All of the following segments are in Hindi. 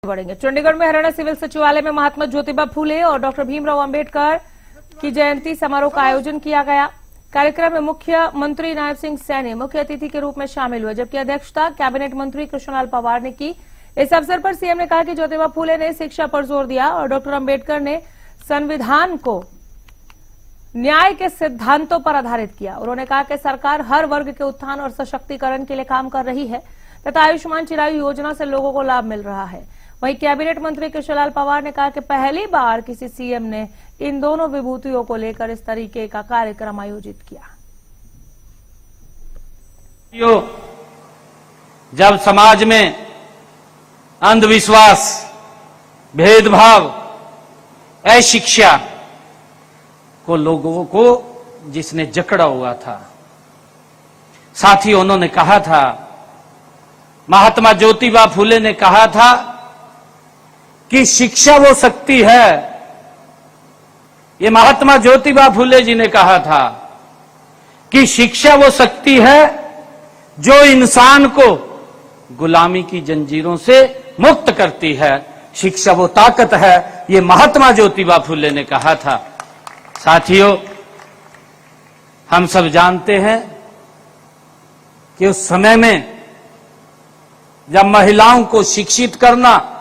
बढ़ेंगे। चंडीगढ़ में हरियाणा सिविल सचिवालय में महात्मा ज्योतिबा फूले और डॉक्टर भीमराव अंबेडकर की जयंती समारोह का आयोजन किया गया। कार्यक्रम में मुख्यमंत्री नायब सिंह सैनी मुख्य अतिथि के रूप में शामिल हुए, जबकि अध्यक्षता कैबिनेट मंत्री कृष्णलाल पंवार ने की। इस अवसर पर सीएम ने कहा कि ज्योतिबा फूले ने शिक्षा पर जोर दिया और डॉक्टर अंबेडकर ने संविधान को न्याय के सिद्धांतों पर आधारित किया। उन्होंने कहा कि सरकार हर वर्ग के उत्थान और सशक्तिकरण के लिए काम कर रही है तथा आयुष्मान चिरायु योजना से लोगों को लाभ मिल रहा है। वहीं कैबिनेट मंत्री कृष्णलाल पंवार ने कहा कि पहली बार किसी सीएम ने इन दोनों विभूतियों को लेकर इस तरीके का कार्यक्रम आयोजित किया। जब समाज में अंधविश्वास, भेदभाव, अशिक्षा को लोगों को जिसने जकड़ा हुआ था, साथ ही उन्होंने कहा था, महात्मा ज्योतिबा फूले ने कहा था कि शिक्षा वो शक्ति है। ये महात्मा ज्योतिबा फूले जी ने कहा था कि शिक्षा वो शक्ति है जो इंसान को गुलामी की जंजीरों से मुक्त करती है। शिक्षा वो ताकत है, ये महात्मा ज्योतिबा फूले ने कहा था। साथियों, हम सब जानते हैं कि उस समय में जब महिलाओं को शिक्षित करना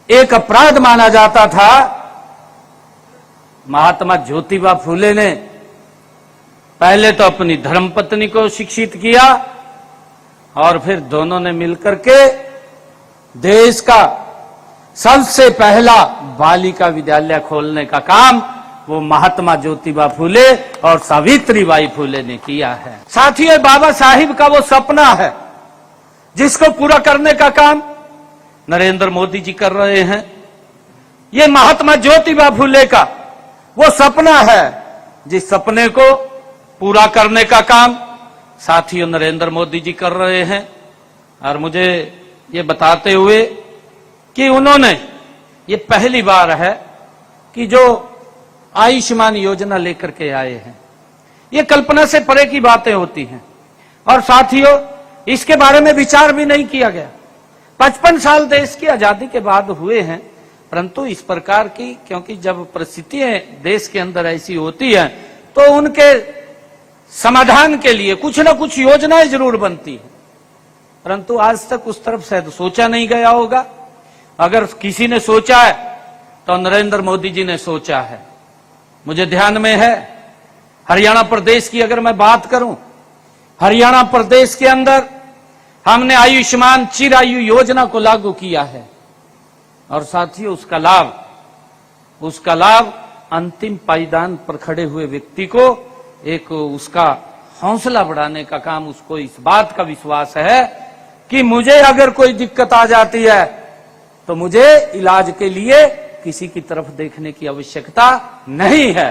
एक अपराध माना जाता था, महात्मा ज्योतिबा फूले ने पहले तो अपनी धर्मपत्नी को शिक्षित किया और फिर दोनों ने मिलकर के देश का सबसे पहला बालिका विद्यालय खोलने का काम वो महात्मा ज्योतिबा फूले और सावित्रीबाई फूले ने किया है। साथियों, बाबा साहिब का वो सपना है जिसको पूरा करने का काम नरेंद्र मोदी जी कर रहे हैं। ये महात्मा ज्योतिबा फूले का वो सपना है जिस सपने को पूरा करने का काम साथियों नरेंद्र मोदी जी कर रहे हैं। और मुझे ये बताते हुए कि उन्होंने ये पहली बार है कि जो आयुष्मान योजना लेकर के आए हैं, ये कल्पना से परे की बातें होती हैं। और साथियों, इसके बारे में विचार भी नहीं किया गया। 55 साल देश की आजादी के बाद हुए हैं, परंतु इस प्रकार की, क्योंकि जब परिस्थितियां देश के अंदर ऐसी होती हैं तो उनके समाधान के लिए कुछ न कुछ योजनाएं जरूर बनती हैं, परंतु आज तक उस तरफ शायद सोचा नहीं गया होगा। अगर किसी ने सोचा है तो नरेंद्र मोदी जी ने सोचा है। मुझे ध्यान में है, हरियाणा प्रदेश की अगर मैं बात करूं, हरियाणा प्रदेश के अंदर हमने आयुष्मान चिरायु योजना को लागू किया है और साथियों उसका लाभ अंतिम पायदान पर खड़े हुए व्यक्ति को एक उसका हौसला बढ़ाने का काम, उसको इस बात का विश्वास है कि मुझे अगर कोई दिक्कत आ जाती है तो मुझे इलाज के लिए किसी की तरफ देखने की आवश्यकता नहीं है।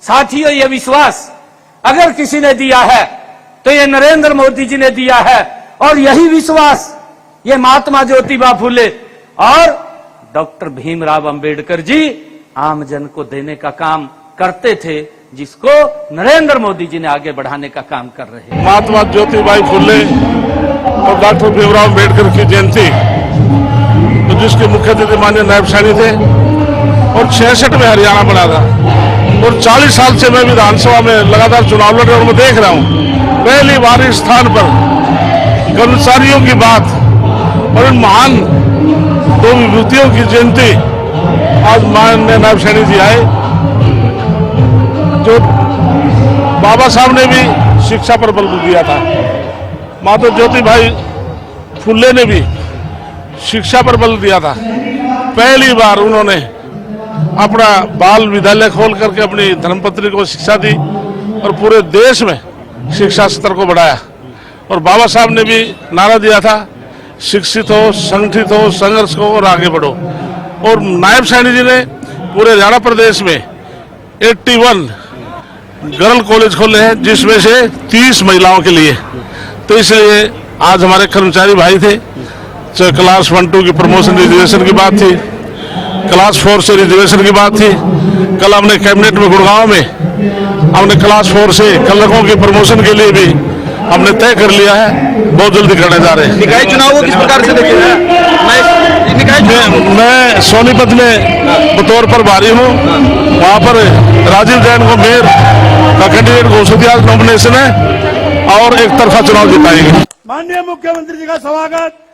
साथियों, यह विश्वास अगर किसी ने दिया है तो ये नरेंद्र मोदी जी ने दिया है और यही विश्वास ये महात्मा ज्योतिबा फूले और डॉक्टर भीमराव अंबेडकर जी आम जन को देने का काम करते थे, जिसको नरेंद्र मोदी जी ने आगे बढ़ाने का काम कर रहे हैं। महात्मा ज्योतिबा फूले और डॉक्टर भीमराव अंबेडकर की जयंती, तो जिसके मुख्य अतिथि माननीय नायब सैनी थे और 66 में हरियाणा बना था और 40 साल से मैं विधानसभा में लगातार चुनाव लड़ रहा हूं। मैं देख रहा हूं पहली बार इस स्थान पर कर्मचारियों की बात और इन महान दो विभूतियों की जयंती आज माननीय नायब सैनी जी आए। जो बाबा साहब ने भी शिक्षा पर बल दिया था, माता ज्योतिबा फूले ने भी शिक्षा पर बल दिया था। पहली बार उन्होंने अपना बाल विद्यालय खोल करके अपनी धर्मपत्नी को शिक्षा दी और पूरे देश में शिक्षा स्तर को बढ़ाया। और बाबा साहब ने भी नारा दिया था, शिक्षित हो, संगठित हो, संघर्ष को और आगे बढ़ो। और नायब सैनी जी ने पूरे हरियाणा प्रदेश में 81 गर्ल कॉलेज खोले हैं, जिसमें से 30 महिलाओं के लिए। तो इसलिए आज हमारे कर्मचारी भाई थे, चाहे क्लास 1-2 की प्रमोशन रिजर्वेशन की बात थी, क्लास 4 से रिजर्वेशन की बात थी। कल हमने कैबिनेट में गुड़गांव में हमने क्लास 4 से क्लर्कों की प्रमोशन के लिए भी हमने तय कर लिया है, बहुत जल्दी करने जा रहे हैं। निकाय चुनाव को किस प्रकार से देखते हैं? निकाय मैं सोनीपत में बतौर प्रभारी हूँ, वहाँ पर राजीव जैन को मेयर का कैंडिडेट घोषित किया, नॉमिनेशन है और एक तरफा चुनाव जिताएंगे। माननीय मुख्यमंत्री जी का स्वागत।